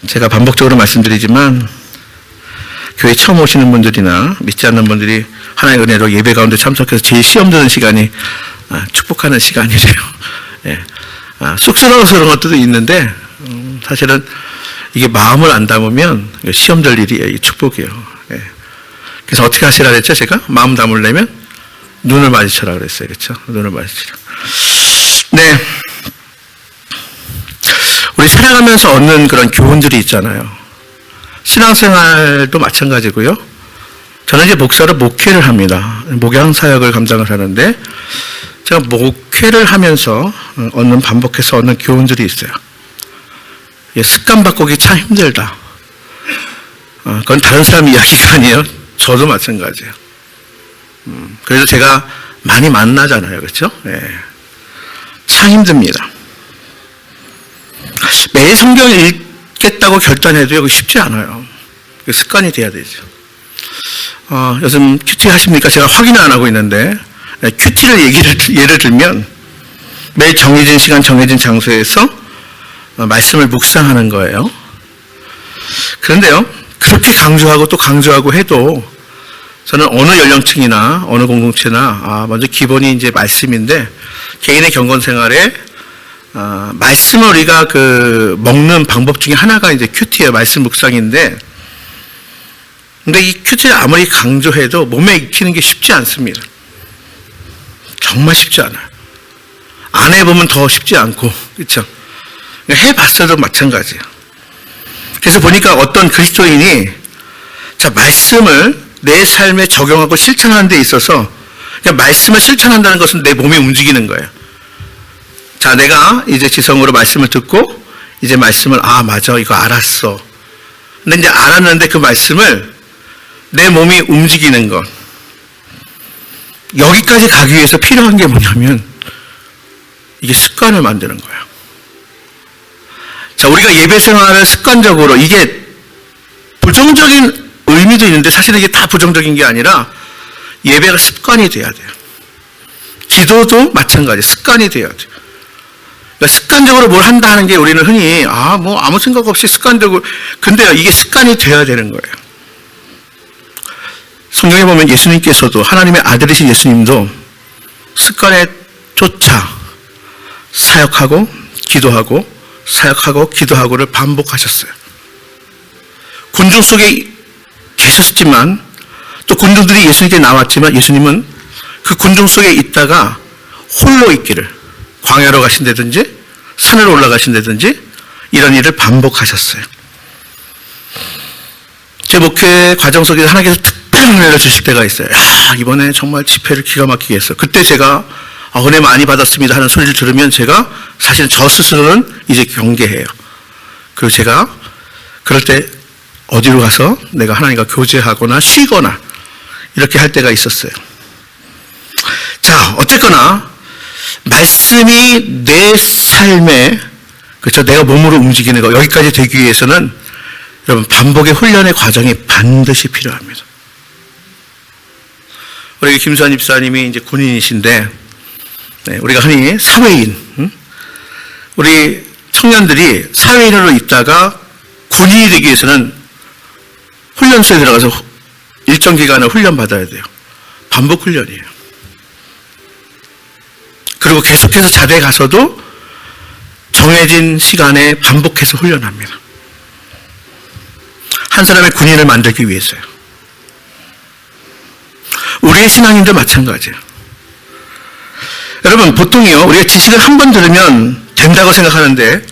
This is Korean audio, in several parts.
제가 반복적으로 말씀드리지만 교회 처음 오시는 분들이나 믿지 않는 분들이 하나의 은혜로 예배 가운데 참석해서 제일 시험 드는 시간이 축복하는 시간이래요. 예. 쑥스러워서 그런 것도 있는데 사실은 이게 마음을 안 담으면 시험 될 일이 축복이에요. 예. 그래서 어떻게 하시라 그랬죠? 제가 마음 담으려면 눈을 마주쳐라 그랬어요. 그렇죠? 눈을 마주치라. 네. 우리 살아가면서 얻는 그런 교훈들이 있잖아요. 신앙생활도 마찬가지고요. 저는 이제 목사로 목회를 합니다. 목양 사역을 감당을 하는데 제가 목회를 하면서 반복해서 얻는 교훈들이 있어요. 습관 바꾸기 참 힘들다. 그건 다른 사람 이야기가 아니에요. 저도 마찬가지예요. 그래서 제가 많이 만나잖아요. 그렇죠? 네. 참 힘듭니다. 매일 성경을 읽겠다고 결단해도 이거 쉽지 않아요. 습관이 돼야 되죠. 요즘 큐티 하십니까? 제가 확인을 안 하고 있는데 큐티를 예를 들면 매일 정해진 시간 정해진 장소에서 말씀을 묵상하는 거예요. 그런데요, 그렇게 강조하고 또 강조하고 해도 저는 어느 연령층이나 어느 공동체나 먼저 기본이 이제 말씀인데 개인의 경건 생활에 말씀을 우리가 먹는 방법 중에 하나가 이제 큐티예요. 말씀 묵상인데 근데 이 큐티를 아무리 강조해도 몸에 익히는 게 쉽지 않습니다. 정말 쉽지 않아요. 안 해보면 더 쉽지 않고, 그렇죠? 해봤어도 마찬가지예요. 그래서 보니까 어떤 그리스도인이 말씀을 내 삶에 적용하고 실천하는 데 있어서 말씀을 실천한다는 것은 내 몸이 움직이는 거예요. 자, 내가 이제 지성으로 말씀을 듣고 이제 말씀을 맞아, 이거 알았어. 근데 이제 알았는데 그 말씀을 내 몸이 움직이는 것. 여기까지 가기 위해서 필요한 게 뭐냐면 이게 습관을 만드는 거예요. 자, 우리가 예배 생활을 습관적으로 이게 부정적인 의미도 있는데 사실은 이게 다 부정적인 게 아니라 예배가 습관이 돼야 돼요. 기도도 마찬가지 습관이 돼야 돼요. 그러니까 습관적으로 뭘 한다 하는 게 우리는 흔히 아무 생각 없이 습관적으로 근데요, 이게 습관이 돼야 되는 거예요. 성경에 보면 예수님께서도 하나님의 아들이신 예수님도 습관에 쫓아 사역하고 기도하고 사역하고 기도하고를 반복하셨어요. 군중 속에 계셨지만 또 군중들이 예수님께 나왔지만 예수님은 그 군중 속에 있다가 홀로 있기를 광야로 가신다든지 산으로 올라가신다든지 이런 일을 반복하셨어요. 제 목회 과정 속에 하나님께서 특별한 은혜를 주실 때가 있어요. 이번에 정말 집회를 기가 막히게 했어요. 그때 제가 은혜 많이 받았습니다 하는 소리를 들으면 제가 사실 저 스스로는 이제 경계해요. 그리고 제가 그럴 때 어디로 가서 내가 하나님과 교제하거나 쉬거나 이렇게 할 때가 있었어요. 자, 어쨌거나 말씀이 내 삶에 그렇죠, 내가 몸으로 움직이는 거 여기까지 되기 위해서는 여러분 반복의 훈련의 과정이 반드시 필요합니다. 우리 김수환 집사님이 이제 군인이신데 우리가 흔히 사회인, 우리 청년들이 사회인으로 있다가 군인이 되기 위해서는 훈련소에 들어가서 일정 기간을 훈련받아야 돼요. 반복 훈련이에요. 그리고 계속해서 자대에 가서도 정해진 시간에 반복해서 훈련합니다. 한 사람의 군인을 만들기 위해서요. 우리의 신앙인도 마찬가지예요. 여러분, 보통이요, 우리가 지식을 한 번 들으면 된다고 생각하는데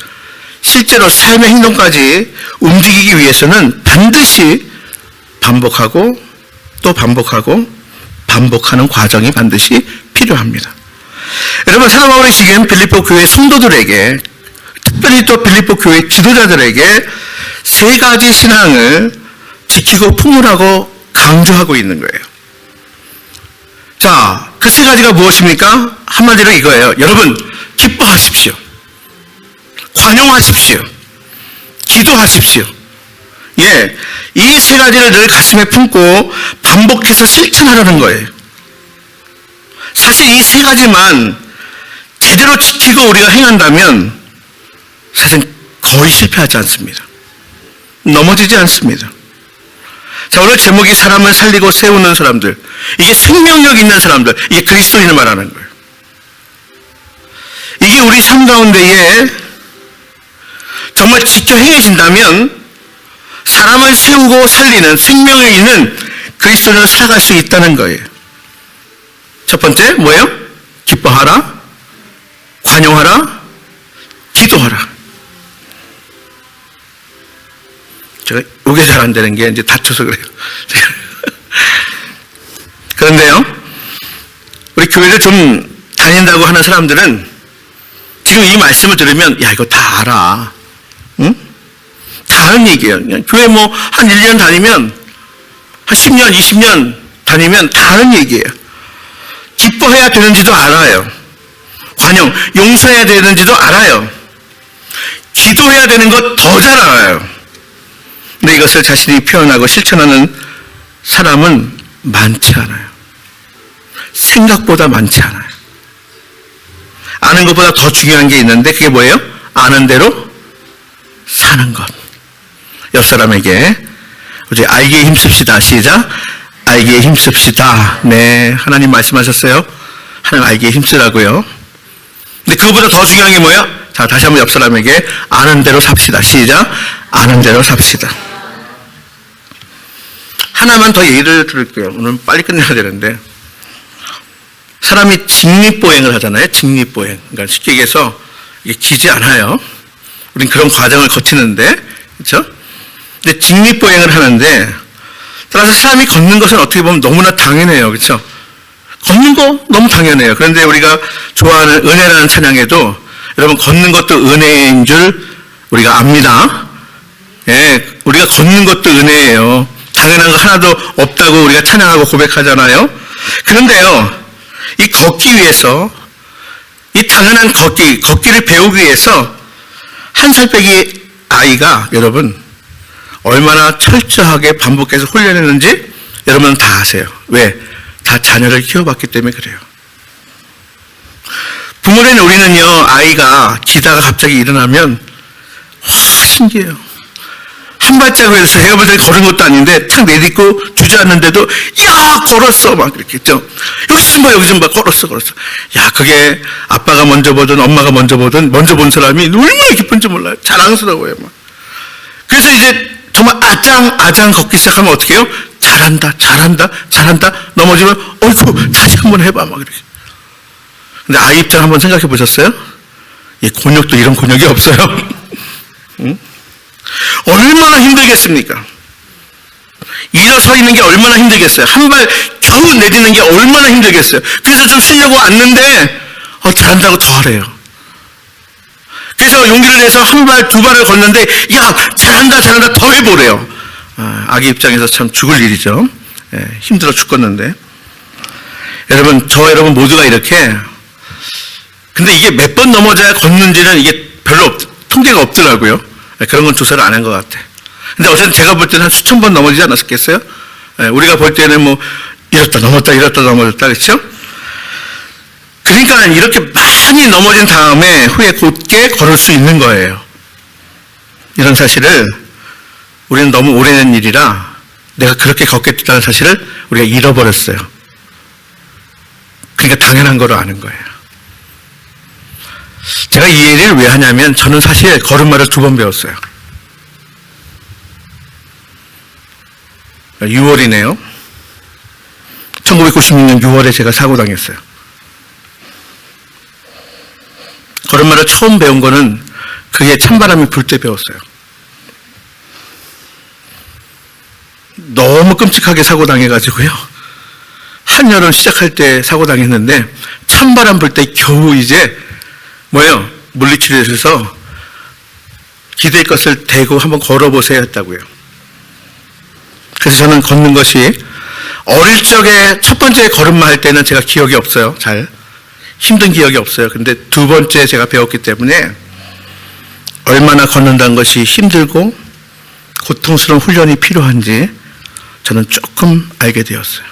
실제로 삶의 행동까지 움직이기 위해서는 반드시 반복하고 또 반복하고 반복하는 과정이 반드시 필요합니다. 여러분, 사도 바울이 지금 빌립보 교회 성도들에게, 특별히 또 빌립보 교회 지도자들에게 세 가지 신앙을 지키고 품으라고 강조하고 있는 거예요. 자, 그 세 가지가 무엇입니까? 한마디로 이거예요. 여러분, 기뻐하십시오. 관용하십시오. 기도하십시오. 예, 이 세 가지를 늘 가슴에 품고 반복해서 실천하라는 거예요. 사실 이 세 가지만 제대로 지키고 우리가 행한다면 사실 거의 실패하지 않습니다. 넘어지지 않습니다. 자, 오늘 제목이 사람을 살리고 세우는 사람들. 이게 생명력 있는 사람들. 이게 그리스도인을 말하는 거예요. 이게 우리 삶 가운데에 정말 지켜 행해진다면 사람을 세우고 살리는 생명을 있는 그리스도인으로 살아갈 수 있다는 거예요. 첫 번째 뭐예요? 기뻐하라, 관용하라, 기도하라. 제가 이게 잘 안 되는 게 이제 다쳐서 그래요. 그런데요, 우리 교회를 좀 다닌다고 하는 사람들은 지금 이 말씀을 들으면 야 이거 다 알아. 응? 다 아는 얘기예요. 그냥 교회 뭐 한 1년 다니면 한 10년, 20년 다니면 다 아는 얘기예요. 기뻐해야 되는지도 알아요. 관용, 용서해야 되는지도 알아요. 기도해야 되는 것 더 잘 알아요. 근데 이것을 자신이 표현하고 실천하는 사람은 많지 않아요. 생각보다 많지 않아요. 아는 것보다 더 중요한 게 있는데 그게 뭐예요? 아는 대로 사는 것. 옆 사람에게 우리 알기에 힘씁시다. 시작. 알기에 힘씁시다. 네, 하나님 말씀하셨어요. 하나님 알기에 힘쓰라고요. 근데 그거보다 더 중요한 게 뭐예요? 자, 다시 한번 옆 사람에게 아는 대로 삽시다. 시작. 아는 대로 삽시다. 하나만 더 예를 들을게요. 오늘 빨리 끝내야 되는데 사람이 직립보행을 하잖아요. 직립보행. 그러니까 쉽게 얘기해서 이게 기지 않아요. 우린 그런 과정을 거치는데, 그렇죠? 근데 직립보행을 하는데 따라서 사람이 걷는 것은 어떻게 보면 너무나 당연해요. 그렇죠? 걷는 거 너무 당연해요. 그런데 우리가 좋아하는 은혜라는 찬양에도 여러분 걷는 것도 은혜인 줄 우리가 압니다. 예, 우리가 걷는 것도 은혜예요. 당연한 거 하나도 없다고 우리가 찬양하고 고백하잖아요. 그런데요, 이 걷기 위해서, 이 당연한 걷기를 배우기 위해서 한 살 빼기 아이가 여러분 얼마나 철저하게 반복해서 훈련했는지 여러분은 다 아세요. 왜? 다 자녀를 키워봤기 때문에 그래요. 부모된 우리는요, 아이가 기다가 갑자기 일어나면 신기해요. 한 발자국에서 제가 볼 때 걸은 것도 아닌데 탁 내딛고 주저앉는데도 야 걸었어 막 이렇게 했죠. 여기 좀 봐 걸었어. 야 그게 아빠가 먼저 보든 엄마가 먼저 보든 먼저 본 사람이 얼마나 기쁜지 몰라요. 자랑스러워요 막. 그래서 이제 정말 아장 걷기 시작하면 어떻게 해요? 잘한다 넘어지면 어이구 다시 한번 해봐 막 이렇게. 근데 아이 입장 한번 생각해 보셨어요? 이 곤욕도 이런 곤욕이 없어요. 응? 얼마나 힘들겠습니까? 일어서 있는 게 얼마나 힘들겠어요? 한 발 겨우 내딛는 게 얼마나 힘들겠어요? 그래서 좀 쉬려고 앉는데 잘한다고 더 하래요. 그래서 용기를 내서 한 발, 두 발을 걷는데 야 잘한다 더 해보래요. 아기 입장에서 참 죽을 일이죠. 힘들어 죽겠는데 여러분 모두가 이렇게. 근데 이게 몇 번 넘어져야 걷는지는 이게 별로 통계가 없더라고요. 그런 건 조사를 안 한 것 같아. 근데 어쨌든 제가 볼 때는 한 수천 번 넘어지지 않았겠어요? 우리가 볼 때는 뭐 이렇다 넘었다 그렇죠? 그러니까 이렇게 많이 넘어진 다음에 후에 곧게 걸을 수 있는 거예요. 이런 사실을 우리는 너무 오래된 일이라 내가 그렇게 걷겠다는 사실을 우리가 잃어버렸어요. 그러니까 당연한 거로 아는 거예요. 제가 이 얘기를 왜 하냐면 저는 사실 걸음마를 2번 배웠어요. 6월이네요. 1996년 6월에 제가 사고 당했어요. 걸음마를 처음 배운 거는 그게 찬바람이 불 때 배웠어요. 너무 끔찍하게 사고 당해가지고요. 한여름 시작할 때 사고 당했는데 찬바람 불 때 겨우 이제 물리치료소에서 기댈 것을 대고 한번 걸어보세요 했다고요. 그래서 저는 걷는 것이 어릴 적에 첫 번째 걸음마 할 때는 제가 기억이 없어요. 잘 힘든 기억이 없어요. 근데 2번째 제가 배웠기 때문에 얼마나 걷는다는 것이 힘들고 고통스러운 훈련이 필요한지 저는 조금 알게 되었어요.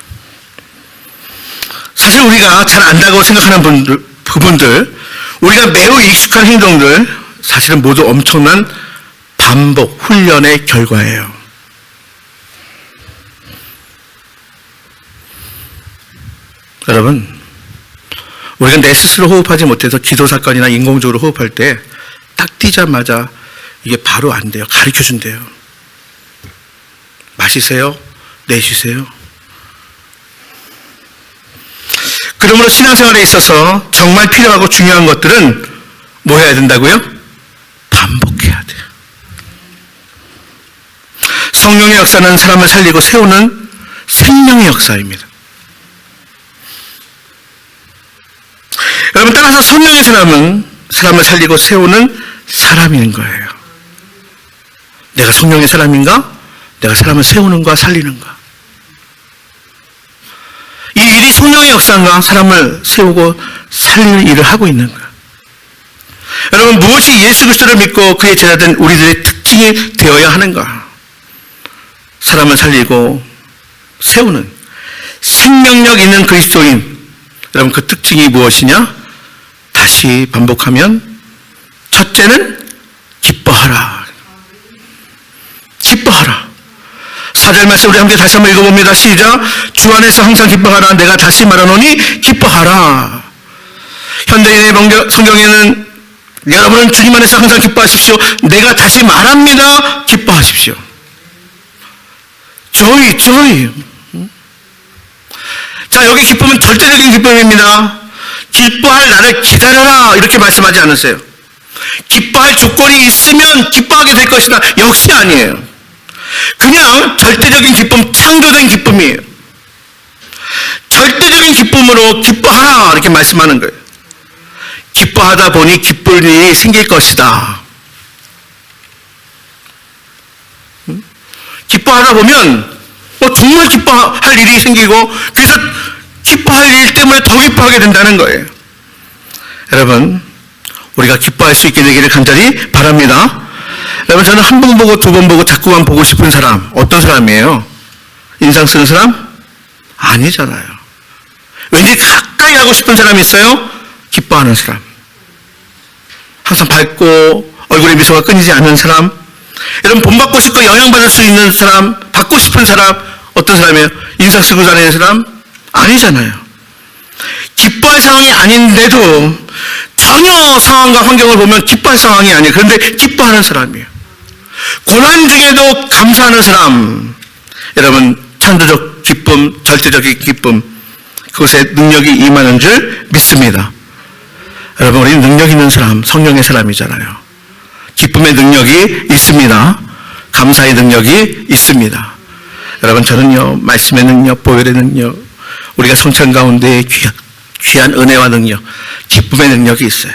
사실 우리가 잘 안다고 생각하는 부분들, 우리가 매우 익숙한 행동들, 사실은 모두 엄청난 반복, 훈련의 결과예요. 여러분, 우리가 내 스스로 호흡하지 못해서 기도사건이나 인공적으로 호흡할 때 딱 뛰자마자 이게 바로 안 돼요. 가르쳐 준대요. 마시세요. 내쉬세요. 그러므로 신앙생활에 있어서 정말 필요하고 중요한 것들은 뭐 해야 된다고요? 반복해야 돼요. 성령의 역사는 사람을 살리고 세우는 생명의 역사입니다. 여러분, 따라서 성령의 사람은 사람을 살리고 세우는 사람인 거예요. 내가 성령의 사람인가? 내가 사람을 세우는가 살리는가? 이 일이 성령의 역사인가? 사람을 세우고 살리는 일을 하고 있는가? 여러분, 무엇이 예수 그리스도를 믿고 그의 제자된 우리들의 특징이 되어야 하는가? 사람을 살리고 세우는 생명력 있는 그리스도인. 여러분, 그 특징이 무엇이냐? 다시 반복하면 첫째는 기뻐하라. 기뻐하라. 4절 말씀 우리 함께 다시 한번 읽어봅니다. 시작. 주 안에서 항상 기뻐하라. 내가 다시 말하노니 기뻐하라. 현대인의 성경에는 여러분은 주님 안에서 항상 기뻐하십시오. 내가 다시 말합니다. 기뻐하십시오. joy. 자, 여기 기쁨은 절대적인 기쁨입니다. 기뻐할 나를 기다려라 이렇게 말씀하지 않으세요. 기뻐할 조건이 있으면 기뻐하게 될 것이다. 역시 아니에요. 그냥 절대적인 기쁨, 창조된 기쁨이에요. 절대적인 기쁨으로 기뻐하라 이렇게 말씀하는 거예요. 기뻐하다 보니 기쁠 일이 생길 것이다. 기뻐하다 보면 정말 기뻐할 일이 생기고 그래서 기뻐할 일 때문에 더 기뻐하게 된다는 거예요. 여러분, 우리가 기뻐할 수 있게 되기를 간절히 바랍니다. 여러분, 저는 한 번 보고 두 번 보고 자꾸만 보고 싶은 사람, 어떤 사람이에요? 인상 쓰는 사람? 아니잖아요. 왠지 가까이 가고 싶은 사람이 있어요? 기뻐하는 사람. 항상 밝고 얼굴에 미소가 끊이지 않는 사람. 여러분, 본받고 싶고 영향받을 수 있는 사람, 받고 싶은 사람, 어떤 사람이에요? 인상 쓰고 다니는 사람? 아니잖아요. 기뻐할 상황이 아닌데도 전혀 상황과 환경을 보면 기뻐할 상황이 아니에요. 그런데 기뻐하는 사람이에요. 고난 중에도 감사하는 사람. 여러분, 창조적 기쁨, 절대적인 기쁨, 그것에 능력이 임하는 줄 믿습니다. 여러분, 우리는 능력 있는 사람, 성령의 사람이잖아요. 기쁨의 능력이 있습니다. 감사의 능력이 있습니다. 여러분, 저는요, 말씀의 능력, 보혈의 능력, 우리가 성찬 가운데 귀한 은혜와 능력, 기쁨의 능력이 있어요.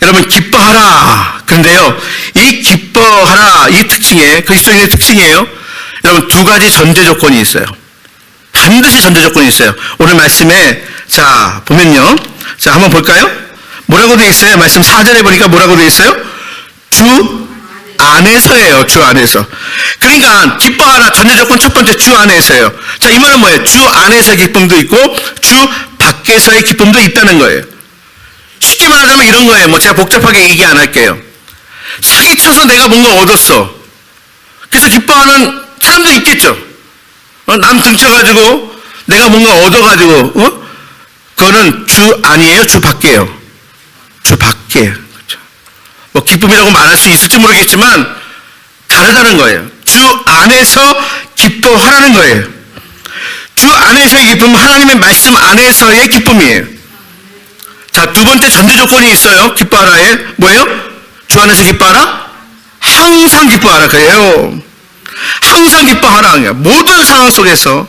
여러분, 기뻐하라. 그런데요, 이 기뻐하라, 이 특징에, 그리스도인의 특징이에요. 여러분, 두 가지 전제 조건이 있어요. 반드시 전제 조건이 있어요. 오늘 말씀에, 자, 보면요. 자, 한번 볼까요? 뭐라고 되어 있어요? 말씀 4절에 보니까 뭐라고 되어 있어요? 주 안에서예요. 주 안에서. 그러니까 기뻐하라 전제 조건 첫 번째 주 안에서예요. 자, 이 말은 뭐예요? 주 안에서의 기쁨도 있고 주 밖에서의 기쁨도 있다는 거예요. 쉽게 말하자면 이런 거예요. 뭐 제가 복잡하게 얘기 안 할게요. 사기쳐서 내가 뭔가 얻었어. 그래서 기뻐하는 사람도 있겠죠. 남 등쳐가지고 내가 뭔가 얻어가지고 그거는 주 안이에요? 주 밖이에요? 주 밖이에요. 그렇죠? 뭐 기쁨이라고 말할 수 있을지 모르겠지만 다르다는 거예요. 주 안에서 기뻐하라는 거예요. 주 안에서의 기쁨은 하나님의 말씀 안에서의 기쁨이에요. 자, 두 번째 전제 조건이 있어요. 기뻐하라에 뭐예요? 주 안에서 기뻐하라? 항상 기뻐하라 그래요. 항상 기뻐하라. 모든 상황 속에서,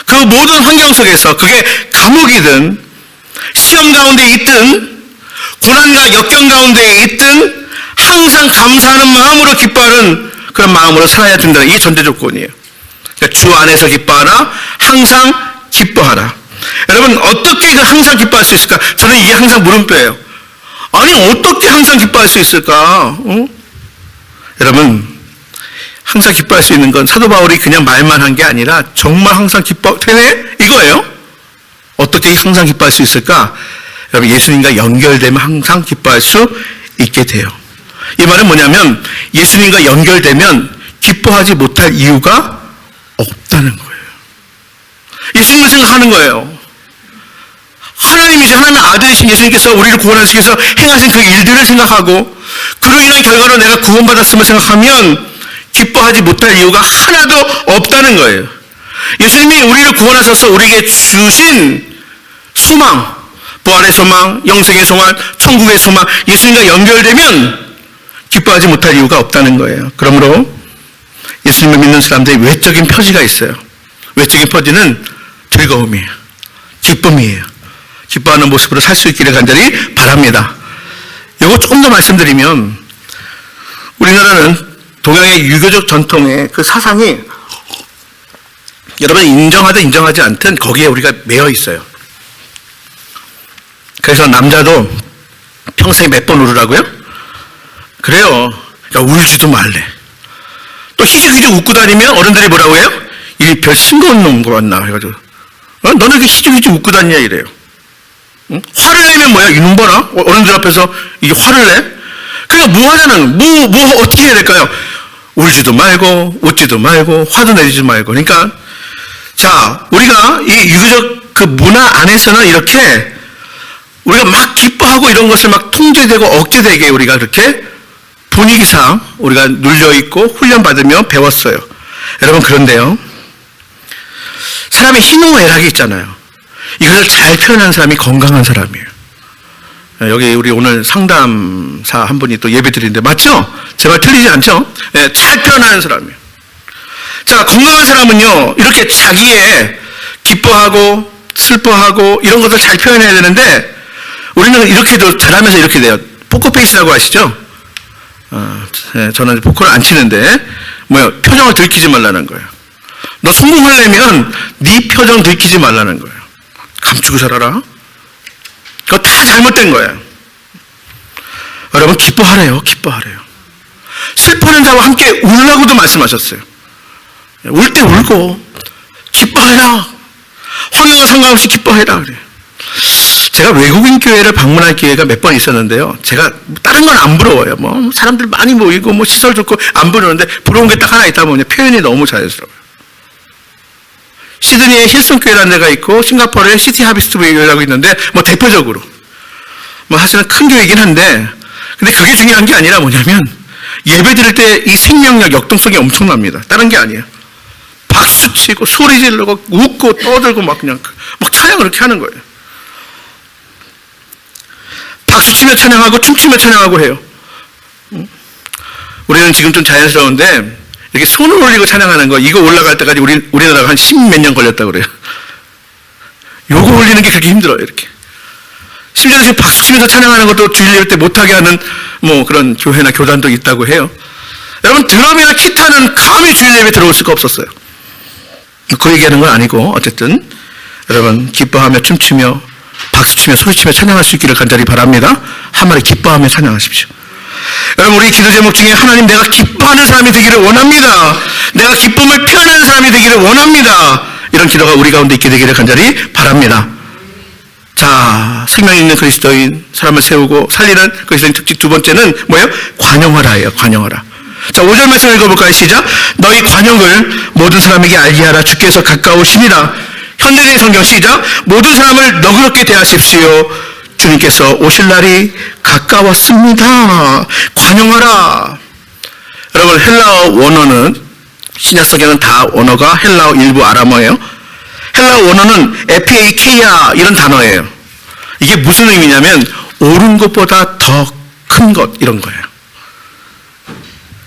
그 모든 환경 속에서, 그게 감옥이든 시험 가운데 있든 고난과 역경 가운데 있든 항상 감사하는 마음으로 기뻐하는 그런 마음으로 살아야 된다는 이 전제 조건이에요. 그러니까 주 안에서 기뻐하라, 항상 기뻐하라. 여러분, 어떻게 그 항상 기뻐할 수 있을까? 저는 이게 항상 물음표예요. 아니, 어떻게 항상 기뻐할 수 있을까? 여러분, 항상 기뻐할 수 있는 건 사도 바울이 그냥 말만 한 게 아니라 정말 항상 되네? 이거예요. 어떻게 항상 기뻐할 수 있을까? 여러분, 예수님과 연결되면 항상 기뻐할 수 있게 돼요. 이 말은 뭐냐면 예수님과 연결되면 기뻐하지 못할 이유가 없다는 거예요. 예수님을 생각하는 거예요. 하나님이신 하나님의 아들이신 예수님께서 우리를 구원하시기 위해서 행하신 그 일들을 생각하고 그로 인한 결과로 내가 구원받았음을 생각하면 기뻐하지 못할 이유가 하나도 없다는 거예요. 예수님이 우리를 구원하셔서 우리에게 주신 소망, 부활의 소망, 영생의 소망, 천국의 소망, 예수님과 연결되면 기뻐하지 못할 이유가 없다는 거예요. 그러므로 예수님을 믿는 사람들이 외적인 표지가 있어요. 외적인 표지는 즐거움이에요. 기쁨이에요. 기뻐하는 모습으로 살 수 있기를 간절히 바랍니다. 이거 조금 더 말씀드리면 우리나라는 동양의 유교적 전통의 그 사상이 여러분 인정하든 인정하지 않든 거기에 우리가 매여 있어요. 그래서 남자도 평생에 몇 번 울으라고요? 그래요. 야, 울지도 말래. 또 희죽희죽 웃고 다니면 어른들이 뭐라고 해요? 이 별 싱거운 놈 같나 해가지고 너는 이렇게 희죽희죽 웃고 다니냐 이래요. 응? 화를 내면 뭐야? 이놈 봐라. 어른들 앞에서 이게 화를 내? 그러니까 뭐 하자는 뭐 어떻게 해야 될까요? 울지도 말고 웃지도 말고 화도 내지 말고. 그러니까 자 우리가 이 유교적 그 문화 안에서는 이렇게 우리가 막 기뻐하고 이런 것을 막 통제되고 억제되게 우리가 그렇게 분위기상 우리가 눌려있고 훈련받으며 배웠어요. 여러분 그런데요. 사람의 희노애락이 있잖아요. 이것을 잘 표현하는 사람이 건강한 사람이에요. 여기 우리 오늘 상담사 한 분이 또 예배 드리는데 맞죠? 제 말 틀리지 않죠? 네, 잘 표현하는 사람이에요. 자, 건강한 사람은요. 이렇게 자기의 기뻐하고 슬퍼하고 이런 것을 잘 표현해야 되는데 우리는 이렇게도 잘하면서 이렇게 돼요. 포커페이스라고 아시죠? 네, 저는 포커를 안 치는데 표정을 들키지 말라는 거예요. 너 성공하려면 네 표정 들키지 말라는 거예요. 감추고 살아라. 그거 다 잘못된 거예요. 여러분 기뻐하래요. 기뻐하래요. 슬퍼하는 자와 함께 울라고도 말씀하셨어요. 울 때 울고 기뻐해라. 환경과 상관없이 기뻐해라 그래요. 제가 외국인 교회를 방문할 기회가 몇 번 있었는데요. 제가 다른 건 안 부러워요. 사람들 많이 모이고 시설 좋고 안 부러운데 부러운 게 딱 하나 있다 보니 표현이 너무 자연스러워요. 시드니에 힐슨 교회라는 데가 있고 싱가포르에 시티 하비스트 교회라고 있는데 대표적으로 사실은 큰 교회이긴 한데 근데 그게 중요한 게 아니라 뭐냐면 예배 드릴 때 이 생명력 역동성이 엄청납니다. 다른 게 아니에요. 박수 치고 소리 지르고 웃고 떠들고 막 찬양을 그렇게 하는 거예요. 박수 치며 찬양하고 춤추며 찬양하고 해요. 우리는 지금 좀 자연스러운데 이렇게 손을 올리고 찬양하는 거 이거 올라갈 때까지 우리나라가 한 10몇 년 걸렸다고 그래요. 요거 올리는 게 그렇게 힘들어요. 이렇게. 심지어 지금 박수 치면서 찬양하는 것도 주일 예배 때 못하게 하는 그런 교회나 교단도 있다고 해요. 여러분 드럼이나 기타는 감히 주일 예배 들어올 수가 없었어요. 그 얘기하는 건 아니고 어쨌든 여러분 기뻐하며 춤추며 박수치며 소리치며 찬양할 수 있기를 간절히 바랍니다. 한 마디 기뻐하며 찬양하십시오. 여러분 우리 기도 제목 중에 하나님 내가 기뻐하는 사람이 되기를 원합니다. 내가 기쁨을 표현하는 사람이 되기를 원합니다. 이런 기도가 우리 가운데 있게 되기를 간절히 바랍니다. 자, 생명 있는 그리스도인 사람을 세우고 살리는 그리스도인 특징 두 번째는 뭐예요? 관용하라예요. 관용하라. 자, 5절 말씀 읽어볼까요? 시작. 너희 관용을 모든 사람에게 알게 하라. 주께서 가까우시니라. 현대적인 성경 시작. 모든 사람을 너그럽게 대하십시오. 주님께서 오실 날이 가까웠습니다. 관용하라. 여러분 헬라어 원어는 신약성경은 다 원어가 헬라어 일부 아람어예요. 헬라어 원어는 에피에이케이아 이런 단어예요. 이게 무슨 의미냐면 옳은 것보다 더 큰 것 이런 거예요.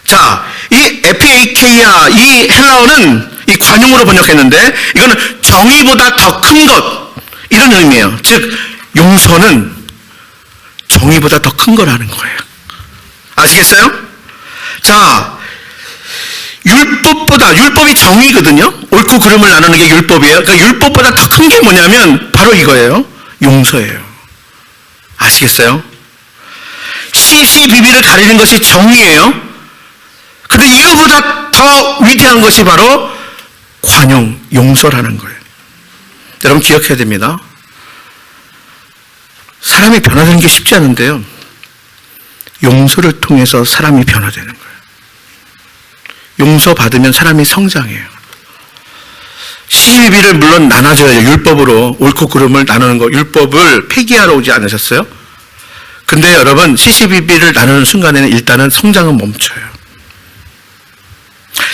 자, 이 에피에이케이아 이 헬라어는 이 관용으로 번역했는데 이거는 정의보다 더 큰 것 이런 의미예요. 즉 용서는 정의보다 더 큰 거라는 거예요. 아시겠어요? 자, 율법이 정의거든요. 옳고 그름을 나누는 게 율법이에요. 그러니까 율법보다 더 큰 게 뭐냐면 바로 이거예요. 용서예요. 아시겠어요? CCBB를 가리는 것이 정의예요. 근데 이거보다 더 위대한 것이 바로 관용, 용서라는 거예요. 여러분 기억해야 됩니다. 사람이 변화되는 게 쉽지 않은데요. 용서를 통해서 사람이 변화되는 거예요. 용서받으면 사람이 성장해요. 시시비비를 물론 나눠줘야죠. 율법으로 옳고 그름을 나누는 거, 율법을 폐기하러 오지 않으셨어요? 근데 여러분, 시시비비를 나누는 순간에는 일단은 성장은 멈춰요.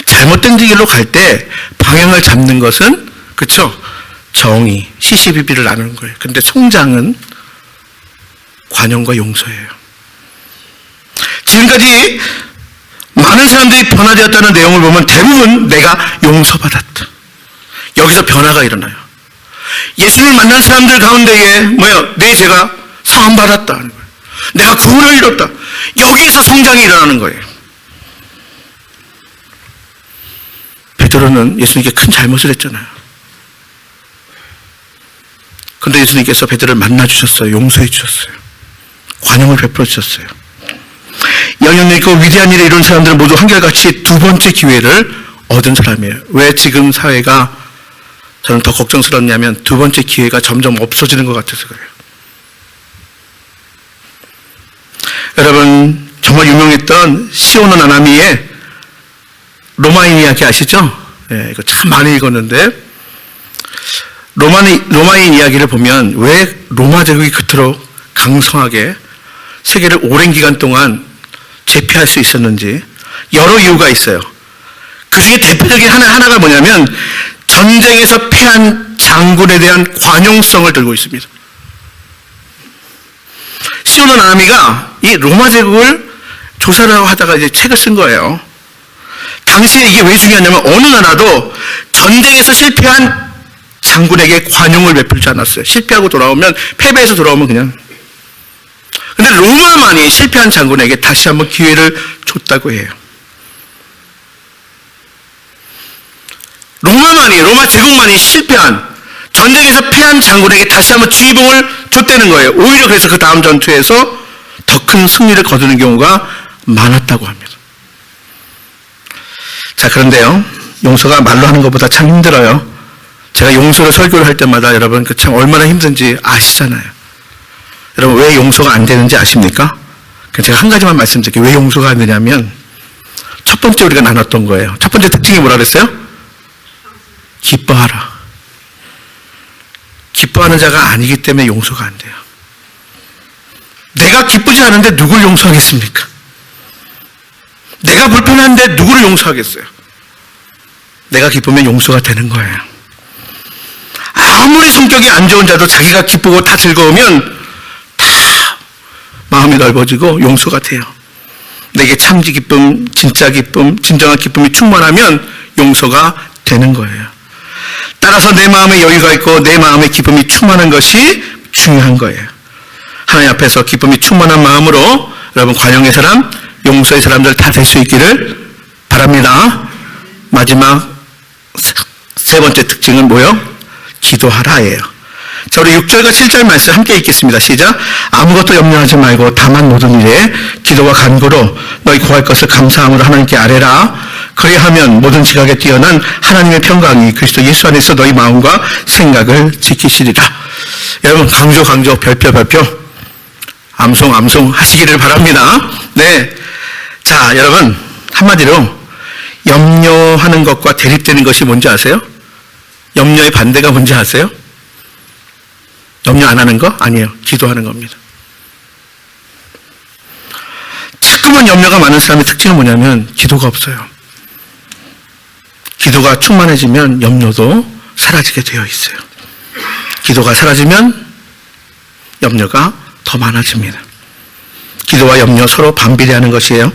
잘못된 길로 갈 때 방향을 잡는 것은, 그쵸? 정의, 시시비비를 나누는 거예요. 근데 성장은 관용과 용서예요. 지금까지 많은 사람들이 변화되었다는 내용을 보면 대부분 내가 용서받았다. 여기서 변화가 일어나요. 예수를 만난 사람들 가운데에 내 죄가 사함받았다 하는 거예요. 내가 구원을 이뤘다. 여기에서 성장이 일어나는 거예요. 베드로는 예수님께 큰 잘못을 했잖아요. 그런데 예수님께서 베드로를 만나주셨어요. 용서해 주셨어요. 관용을 베풀어 주셨어요. 영향력 있고 위대한 일을 이룬 사람들은 모두 한결같이 두 번째 기회를 얻은 사람이에요. 왜 지금 사회가 저는 더 걱정스럽냐면 두 번째 기회가 점점 없어지는 것 같아서 그래요. 여러분, 정말 유명했던 시오노 나나미의 로마인 이야기 아시죠? 네, 이거 참 많이 읽었는데 로마인 이야기를 보면 왜 로마 제국이 그토록 강성하게 세계를 오랜 기간 동안 제패할 수 있었는지 여러 이유가 있어요. 그 중에 대표적인 하나가 뭐냐면 전쟁에서 패한 장군에 대한 관용성을 들고 있습니다. 시오노 나나미가 이 로마 제국을 조사를 하다가 이제 책을 쓴 거예요. 당시에 이게 왜 중요하냐면 어느 나라도 전쟁에서 실패한 장군에게 관용을 베풀지 않았어요. 실패하고 돌아오면, 패배해서 돌아오면 그냥. 근데 로마만이 실패한 장군에게 다시 한번 기회를 줬다고 해요. 로마 제국만이 실패한, 전쟁에서 패한 장군에게 다시 한번 주의봉을 줬다는 거예요. 오히려 그래서 그 다음 전투에서 더 큰 승리를 거두는 경우가 많았다고 합니다. 자, 그런데요, 용서가 말로 하는 것보다 참 힘들어요. 제가 용서를 설교를 할 때마다 여러분 그 참 얼마나 힘든지 아시잖아요. 여러분, 왜 용서가 안 되는지 아십니까? 제가 한 가지만 말씀드릴게요. 왜 용서가 안 되냐면 첫 번째 우리가 나눴던 거예요. 첫 번째 특징이 뭐라 그랬어요? 기뻐하라. 기뻐하는 자가 아니기 때문에 용서가 안 돼요. 내가 기쁘지 않은데 누굴 용서하겠습니까? 내가 불편한데 누구를 용서하겠어요? 내가 기쁘면 용서가 되는 거예요. 아무리 성격이 안 좋은 자도 자기가 기쁘고 다 즐거우면 다 마음이 넓어지고 용서가 돼요. 내게 참지 기쁨, 진짜 기쁨, 진정한 기쁨이 충만하면 용서가 되는 거예요. 따라서 내 마음에 여유가 있고 내 마음에 기쁨이 충만한 것이 중요한 거예요. 하나님 앞에서 기쁨이 충만한 마음으로 여러분 관용의 사람, 용서의 사람들 다 될 수 있기를 바랍니다. 마지막 세 번째 특징은 뭐요? 기도하라예요. 자, 우리 6절과 7절 말씀 함께 읽겠습니다. 시작. 아무것도 염려하지 말고 다만 모든 일에 기도와 간구로 너희 구할 것을 감사함으로 하나님께 아뢰라. 그리하면 모든 지각에 뛰어난 하나님의 평강이 그리스도 예수 안에서 너희 마음과 생각을 지키시리라. 여러분, 강조 별표 암송 하시기를 바랍니다. 네. 자, 여러분, 한마디로 염려하는 것과 대립되는 것이 뭔지 아세요? 염려의 반대가 뭔지 아세요? 염려 안 하는 거? 아니에요. 기도하는 겁니다. 자꾸만 염려가 많은 사람의 특징은 뭐냐면 기도가 없어요. 기도가 충만해지면 염려도 사라지게 되어 있어요. 기도가 사라지면 염려가 더 많아집니다. 기도와 염려 서로 반비례하는 것이에요.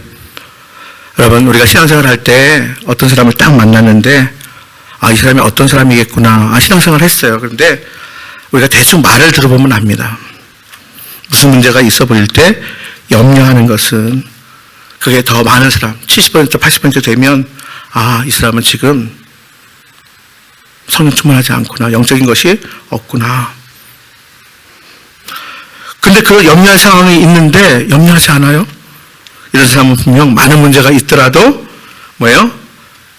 여러분, 우리가 신앙생활 할 때 어떤 사람을 딱 만났는데 이 사람이 어떤 사람이겠구나. 신앙생활 했어요. 그런데 우리가 대충 말을 들어보면 압니다. 무슨 문제가 있어 보일 때 염려하는 것은 그게 더 많은 사람, 70% 80% 되면 이 사람은 지금 성령 충만하지 않구나. 영적인 것이 없구나. 근데 그 염려할 상황이 있는데 염려하지 않아요? 이런 사람은 분명 많은 문제가 있더라도 뭐예요?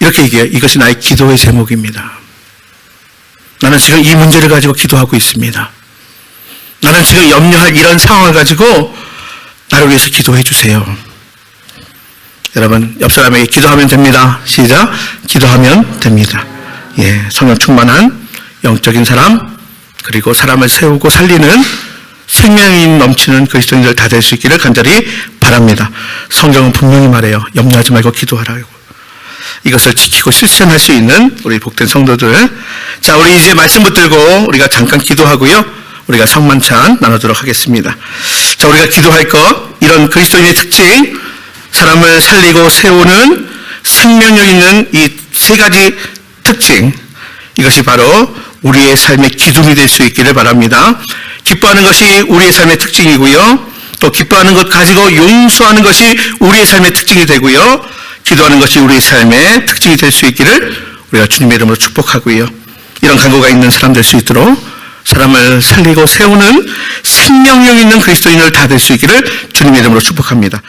이렇게 얘기해요. 이것이 나의 기도의 제목입니다. 나는 지금 이 문제를 가지고 기도하고 있습니다. 나는 지금 염려할 이런 상황을 가지고 나를 위해서 기도해 주세요. 여러분, 옆 사람에게 기도하면 됩니다. 시작. 기도하면 됩니다. 예, 성령 충만한 영적인 사람, 그리고 사람을 세우고 살리는 생명이 넘치는 그리스도인들 다 될 수 있기를 간절히 바랍니다. 성경은 분명히 말해요. 염려하지 말고 기도하라고. 이것을 지키고 실천할 수 있는 우리 복된 성도들. 자, 우리 이제 말씀 붙들고 우리가 잠깐 기도하고요. 우리가 성만찬 나누도록 하겠습니다. 자, 우리가 기도할 것, 이런 그리스도인의 특징, 사람을 살리고 세우는 생명력 있는 이 세 가지 특징, 이것이 바로 우리의 삶의 기둥이 될 수 있기를 바랍니다. 기뻐하는 것이 우리의 삶의 특징이고요. 또 기뻐하는 것 가지고 용서하는 것이 우리의 삶의 특징이 되고요. 기도하는 것이 우리의 삶의 특징이 될 수 있기를 우리가 주님의 이름으로 축복하고요. 이런 간구가 있는 사람 될 수 있도록 사람을 살리고 세우는 생명력 있는 그리스도인을 다 될 수 있기를 주님의 이름으로 축복합니다.